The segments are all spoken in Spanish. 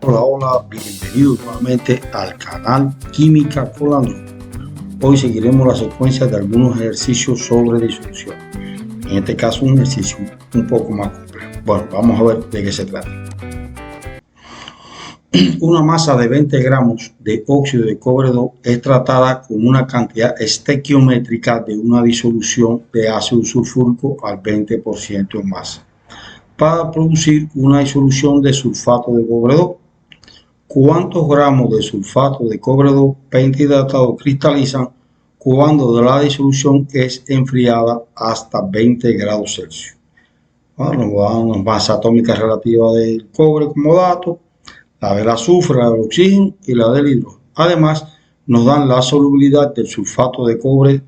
Hola, hola, bienvenidos nuevamente al canal Química con Andrew. Hoy seguiremos la secuencia de algunos ejercicios sobre disolución. En este caso, un ejercicio un poco más complejo. Bueno, vamos a ver de qué se trata. Una masa de 20 gramos de óxido de cobre 2 es tratada con una cantidad estequiométrica de una disolución de ácido sulfúrico al 20% en masa para producir una disolución de sulfato de cobre 2. ¿Cuántos gramos de sulfato de cobre 2 pentahidratado cristalizan cuando la disolución es enfriada hasta 20 grados Celsius? Bueno, nos dan la masa atómica relativa del cobre como dato, la del azufre, la del oxígeno y la del hidrógeno. Además, nos dan la solubilidad del sulfato de cobre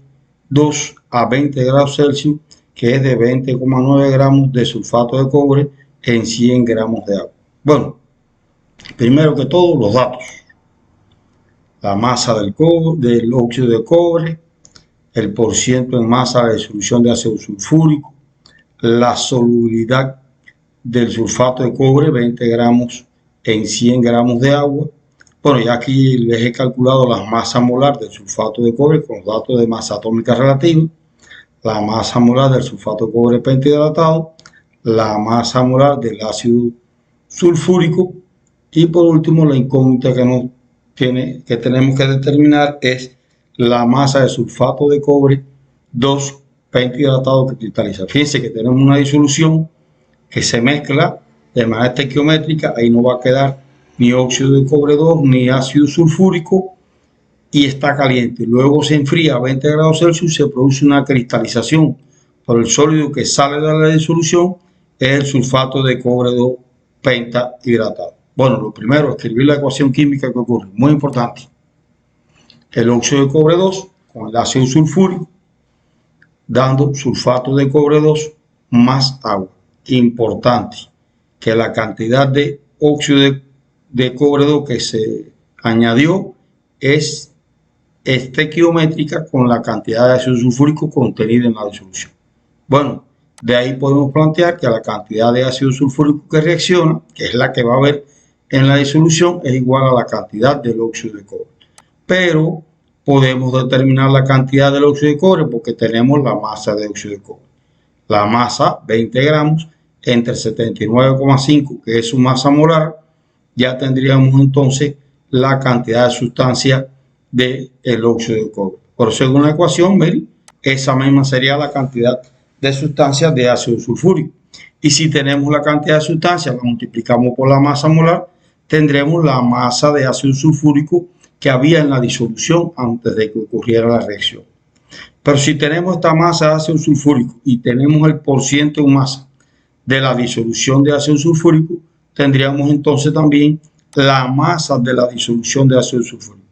2 a 20 grados Celsius, que es de 20,9 gramos de sulfato de cobre en 100 gramos de agua. Bueno, primero que todo, los datos. La masa del óxido de cobre, el porciento en masa de disolución de ácido sulfúrico, la solubilidad del sulfato de cobre, 20 gramos en 100 gramos de agua. Bueno, ya aquí les he calculado la masa molar del sulfato de cobre con los datos de masa atómica relativa, la masa molar del sulfato de cobre pentahidratado, la masa molar del ácido sulfúrico y por último la incógnita que tenemos que determinar es la masa de sulfato de cobre 2 pentahidratado que cristaliza. Fíjense que tenemos una disolución que se mezcla de manera estequiométrica, ahí no va a quedar ni óxido de cobre 2 ni ácido sulfúrico y está caliente. Luego se enfría a 20 grados Celsius y se produce una cristalización, pero el sólido que sale de la disolución es el sulfato de cobre 2 pentahidratado. Bueno, lo primero, escribir la ecuación química que ocurre, muy importante. El óxido de cobre 2 con el ácido sulfúrico, dando sulfato de cobre 2 más agua. Importante que la cantidad de óxido de cobre 2 que se añadió es estequiométrica con la cantidad de ácido sulfúrico contenida en la disolución. Bueno, de ahí podemos plantear que la cantidad de ácido sulfúrico que reacciona, que es la que va a haber en la disolución, es igual a la cantidad del óxido de cobre. Pero podemos determinar la cantidad del óxido de cobre porque tenemos la masa de óxido de cobre. La masa, 20 gramos, entre 79,5, que es su masa molar, ya tendríamos entonces la cantidad de sustancia del óxido de cobre. Por según la ecuación, miren, esa misma sería la cantidad de sustancias de ácido sulfúrico. Y si tenemos la cantidad de sustancias, la multiplicamos por la masa molar, tendremos la masa de ácido sulfúrico que había en la disolución antes de que ocurriera la reacción. Pero si tenemos esta masa de ácido sulfúrico y tenemos el porciento en masa de la disolución de ácido sulfúrico, tendríamos entonces también la masa de la disolución de ácido sulfúrico.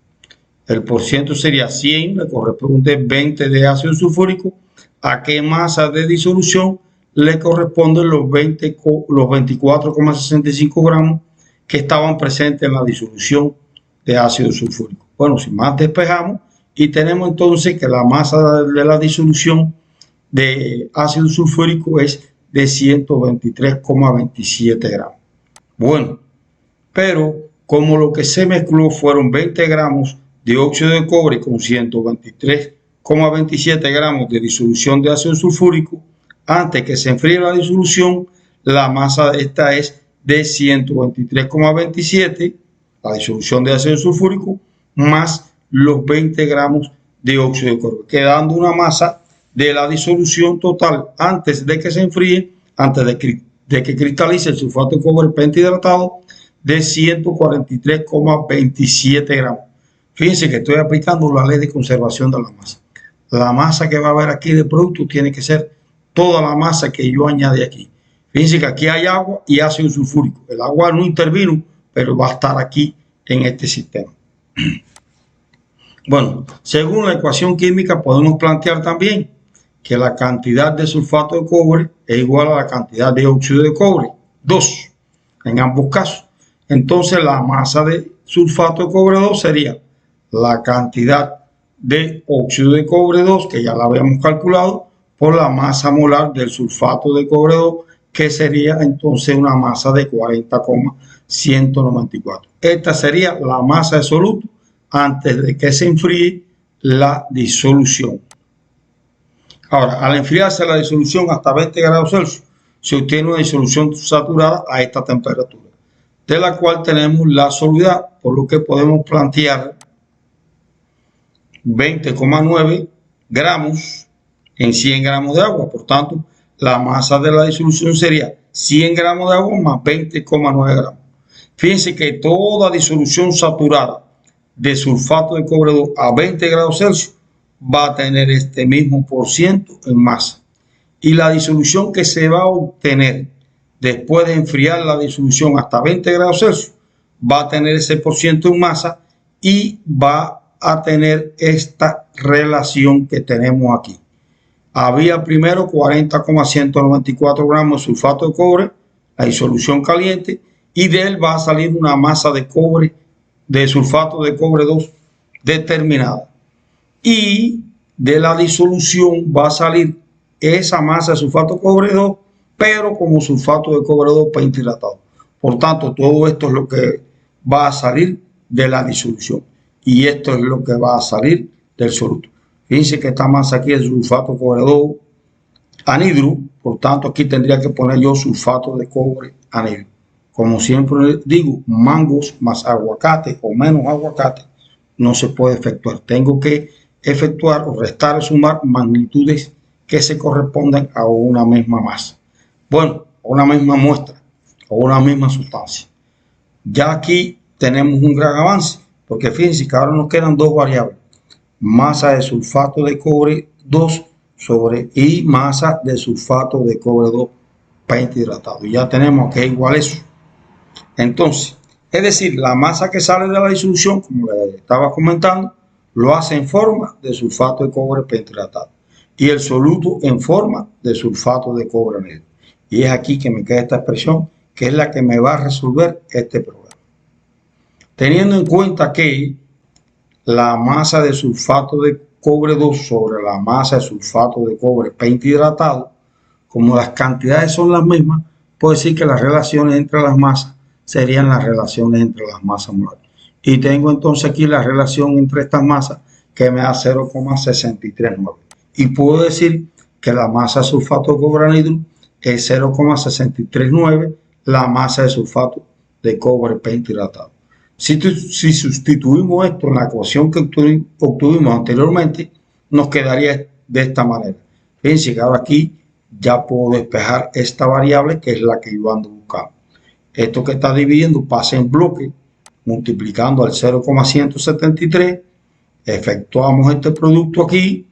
El porciento sería 100, le corresponde 20 de ácido sulfúrico. ¿A qué masa de disolución le corresponden los 24,65 gramos que estaban presentes en la disolución de ácido sulfúrico? Bueno, sin más despejamos y tenemos entonces que la masa de la disolución de ácido sulfúrico es de 123,27 gramos. Bueno, pero como lo que se mezcló fueron 20 gramos de óxido de cobre con 123,27 gramos de disolución de ácido sulfúrico, antes que se enfríe la disolución, la masa de esta es de 123,27, la disolución de ácido sulfúrico, más los 20 gramos de óxido de cobre, quedando una masa de la disolución total antes de que se enfríe, antes de que cristalice el sulfato de cobre pentahidratado, de 143,27 gramos. Fíjense que estoy aplicando la ley de conservación de la masa. La masa que va a haber aquí de producto tiene que ser toda la masa que yo añade aquí. Fíjense que aquí hay agua y ácido sulfúrico. El agua no intervino, pero va a estar aquí en este sistema. Bueno, según la ecuación química podemos plantear también que la cantidad de sulfato de cobre es igual a la cantidad de óxido de cobre, 2, en ambos casos. Entonces la masa de sulfato de cobre 2 sería la cantidad de óxido de cobre 2, que ya la habíamos calculado, por la masa molar del sulfato de cobre 2, que sería entonces una masa de 40,194. Esta sería la masa de soluto antes de que se enfríe la disolución. Ahora, al enfriarse la disolución hasta 20 grados Celsius, se obtiene una disolución saturada a esta temperatura, de la cual tenemos la solubilidad, por lo que podemos plantear 20,9 gramos en 100 gramos de agua. Por tanto, la masa de la disolución sería 100 gramos de agua más 20,9 gramos. Fíjense que toda disolución saturada de sulfato de cobre 2 a 20 grados Celsius va a tener este mismo % en masa. Y la disolución que se va a obtener después de enfriar la disolución hasta 20 grados Celsius va a tener ese % en masa y va a tener esta relación que tenemos aquí. Había primero 40,194 gramos de sulfato de cobre, la disolución caliente, y de él va a salir una masa de cobre, de sulfato de cobre 2 determinada. Y de la disolución va a salir esa masa de sulfato de cobre 2, pero como sulfato de cobre 2 pentahidratado. Por tanto, todo esto es lo que va a salir de la disolución. Y esto es lo que va a salir del soluto. Fíjense que esta masa aquí es sulfato de cobre 2 anhidro, por tanto aquí tendría que poner yo sulfato de cobre anhidro. Como siempre digo, mangos más aguacate o menos aguacate no se puede efectuar. Tengo que efectuar o restar o sumar magnitudes que se correspondan a una misma masa. Bueno, a una misma muestra o una misma sustancia. Ya aquí tenemos un gran avance, porque fíjense que ahora nos quedan dos variables: masa de sulfato de cobre 2 y masa de sulfato de cobre 2 pentahidratado. Y ya tenemos que es igual a eso. Entonces, es decir, la masa que sale de la disolución, como les estaba comentando, lo hace en forma de sulfato de cobre pentahidratado y el soluto en forma de sulfato de cobre anhidro. Y es aquí que me queda esta expresión, que es la que me va a resolver este problema. Teniendo en cuenta que la masa de sulfato de cobre 2 sobre la masa de sulfato de cobre pentahidratado, como las cantidades son las mismas, puedo decir que las relaciones entre las masas serían las relaciones entre las masas molares. Y tengo entonces aquí la relación entre estas masas que me da 0,639. Y puedo decir que la masa de sulfato de cobre anhidro es 0,639 la masa de sulfato de cobre pentahidratado. Si sustituimos esto en la ecuación que obtuvimos anteriormente, nos quedaría de esta manera. Fíjense que ahora aquí ya puedo despejar esta variable que es la que yo ando buscando. Esto que está dividiendo pasa en bloque, multiplicando al 0,173, efectuamos este producto aquí,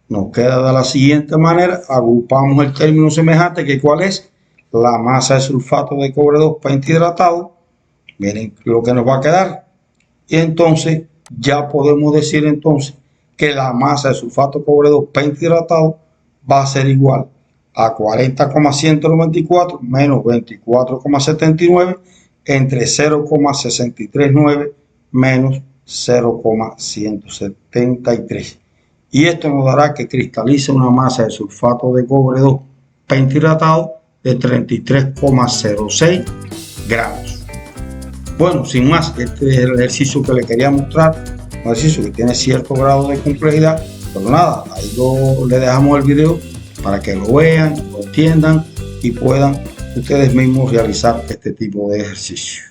nos queda de la siguiente manera, agrupamos el término semejante, que cuál es la masa de sulfato de cobre 2 pentahidratado. Miren lo que nos va a quedar. Y entonces ya podemos decir entonces que la masa de sulfato de cobre 2 pentahidratado va a ser igual a 40,194 menos 24,79 entre 0,639 menos 0,173. Y esto nos dará que cristaliza una masa de sulfato de cobre 2 pentahidratado de 33,06 gramos. Bueno, sin más, este es el ejercicio que le quería mostrar, un ejercicio que tiene cierto grado de complejidad, pero nada, ahí le dejamos el video para que lo vean, lo entiendan y puedan ustedes mismos realizar este tipo de ejercicio.